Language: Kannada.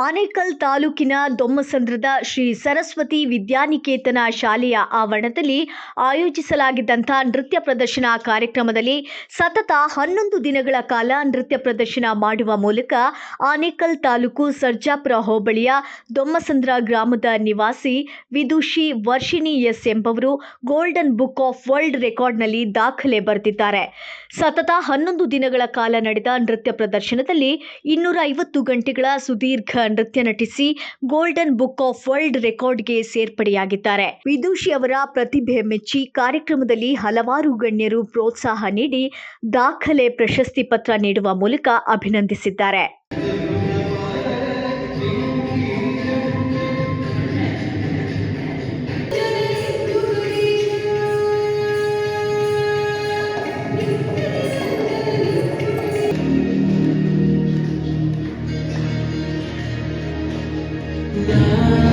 ಆನೇಕಲ್ ತಾಲೂಕಿನ ದೊಮ್ಮಸಂದ್ರದ ಶ್ರೀ ಸರಸ್ವತಿ ವಿದ್ಯಾನಿಕೇತನ ಶಾಲೆಯ ಆವರಣದಲ್ಲಿ ಆಯೋಜಿಸಲಾಗಿದ್ದಂಥ ನೃತ್ಯ ಪ್ರದರ್ಶನ ಕಾರ್ಯಕ್ರಮದಲ್ಲಿ ಸತತ 11 ದಿನಗಳ ಕಾಲ ನೃತ್ಯ ಪ್ರದರ್ಶನ ಮಾಡುವ ಮೂಲಕ ಆನೇಕಲ್ ತಾಲೂಕು ಸರ್ಜಾಪುರ ಹೋಬಳಿಯ ದೊಮ್ಮಸಂದ್ರ ಗ್ರಾಮದ ನಿವಾಸಿ ವಿದುಷಿ ವರ್ಷಿಣಿ ಎಸ್ ಎಂಬವರು ಗೋಲ್ಡನ್ ಬುಕ್ ಆಫ್ ವರ್ಲ್ಡ್ ರೆಕಾರ್ಡ್ನಲ್ಲಿ ದಾಖಲೆ ಬರೆದಿದ್ದಾರೆ. ಸತತ 11 ದಿನಗಳ ಕಾಲ ನಡೆದ ನೃತ್ಯ ಪ್ರದರ್ಶನದಲ್ಲಿ 250 ಗಂಟೆಗಳ ಸುದೀರ್ಘ ನೃತ್ಯ ನಟಿಸಿ ಗೋಲ್ಡನ್ ಬುಕ್ ಆಫ್ ವರ್ಲ್ಡ್ ರೆಕಾರ್ಡ್ಗೆ ಸೇರ್ಪಡೆಯಾಗಿದ್ದಾರೆ. ವಿದುಷಿ ಅವರ ಪ್ರತಿಭೆ ಮೆಚ್ಚಿ ಕಾರ್ಯಕ್ರಮದಲ್ಲಿ ಹಲವಾರು ಗಣ್ಯರು ಪ್ರೋತ್ಸಾಹ ನೀಡಿ ದಾಖಲೆ ಪ್ರಶಸ್ತಿ ಪತ್ರ ನೀಡುವ ಮೂಲಕ ಅಭಿನಂದಿಸಿದ್ದಾರೆ. Yeah.